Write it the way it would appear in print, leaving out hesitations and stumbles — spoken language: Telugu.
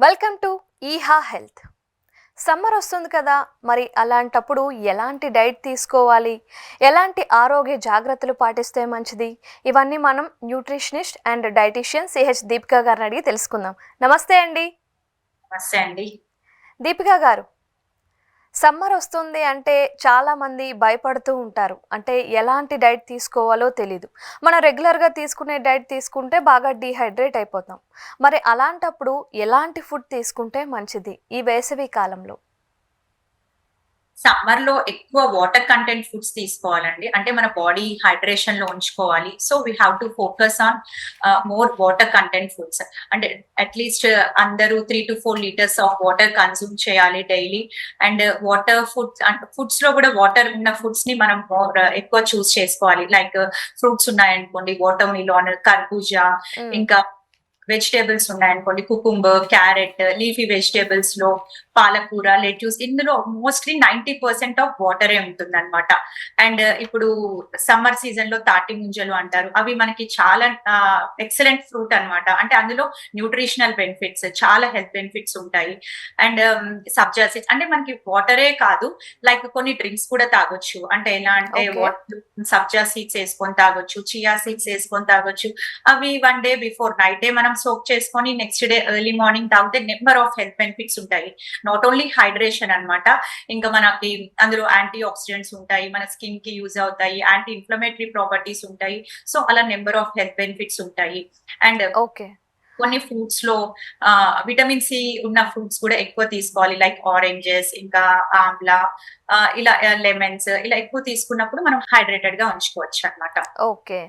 వెల్కమ్ టు ఈహా హెల్త్. సమ్మర్ వస్తుంది కదా, మరి అలాంటప్పుడు ఎలాంటి డైట్ తీసుకోవాలి, ఎలాంటి ఆరోగ్య జాగ్రత్తలు పాటిస్తే మంచిది, ఇవన్నీ మనం nutritionist and dietician CH Deepika గారిని అడిగి తెలుసుకుందాం. నమస్తే అండి. నమస్తే అండి. దీపికా గారు, సమ్మర్ వస్తుంది అంటే చాలామంది భయపడుతూ ఉంటారు. అంటే ఎలాంటి డైట్ తీసుకోవాలో తెలీదు. మనం రెగ్యులర్గా తీసుకునే డైట్ తీసుకుంటే బాగా డీహైడ్రేట్ అయిపోతాం. మరి అలాంటప్పుడు ఎలాంటి ఫుడ్ తీసుకుంటే మంచిది ఈ వేసవి కాలంలో? సమ్మర్ లో ఎక్కువ వాటర్ కంటెంట్ ఫుడ్స్ తీసుకోవాలండి. అంటే మన బాడీ హైడ్రేషన్ లో ఉంచుకోవాలి. So we have to focus on more water content foods. అంటే అట్లీస్ట్ అందరూ 3 to 4 litres of water consume చేయాలి daily. And water foods foods లో కూడా వాటర్ ఉన్న ఫుడ్స్ ని మనం ఎక్కువ చూస్ చేసుకోవాలి. లైక్ ఫ్రూట్స్ ఉన్నాయనుకోండి, వాటర్ మిలాన్, కర్బూజా, ఇంకా వెజిటేబుల్స్ ఉన్నాయనుకోండి, కుకుంబర్, క్యారెట్, లీఫీ వెజిటేబుల్స్ లో పాలకూర, లెట్యూస్, ఇందులో మోస్ట్లీ 90% ఆఫ్ వాటరే ఉంటుంది అనమాట. అండ్ ఇప్పుడు సమ్మర్ సీజన్ లో తాటి ముంజలు అంటారు, అవి మనకి చాలా ఎక్సలెంట్ ఫ్రూట్ అన్నమాట. అంటే అందులో న్యూట్రిషనల్ బెనిఫిట్స్, చాలా హెల్త్ బెనిఫిట్స్ ఉంటాయి. అండ్ సబ్జా సీడ్స్, అంటే మనకి వాటరే కాదు, లైక్ కొన్ని డ్రింక్స్ కూడా తాగొచ్చు. అంటే ఎలా అంటే ఓకే. సబ్జా సీడ్స్ వేసుకొని తాగొచ్చు, చియా సీడ్స్ వేసుకొని తాగొచ్చు. అవి 1 డే బిఫోర్ నైట్ డే మనం సోక్ చేసుకొని నెక్స్ట్ డే ఎర్లీ మార్నింగ్ తాగితే నెంబర్ ఆఫ్ హెల్త్ బెనిఫిట్స్ ఉంటాయి. నాట్ ఓన్లీ హైడ్రేషన్ అన్నమాట, ఇంకా మనకి అందులో యాంటీ ఆక్సిడెంట్స్ ఉంటాయి, మన స్కిన్ కి యూజ్ అవుతాయి, యాంటీ ఇన్ఫ్లమేటరీ ప్రాపర్టీస్ ఉంటాయి. సో అలా నెంబర్ ఆఫ్ హెల్త్ బెనిఫిట్స్ ఉంటాయి. And okay. కొన్ని ఫ్రూట్స్ లో విటమిన్ సి ఉన్న ఫ్రూట్స్ కూడా ఎక్కువ తీసుకోవాలి. లైక్ ఆరెంజెస్, ఇంకా ఆమ్లా, ఇలా లెమన్స్, ఇలా ఎక్కువ తీసుకున్నప్పుడు మనం హైడ్రేటెడ్ గా ఉంచుకోవచ్చు అన్నమాట. ఓకే.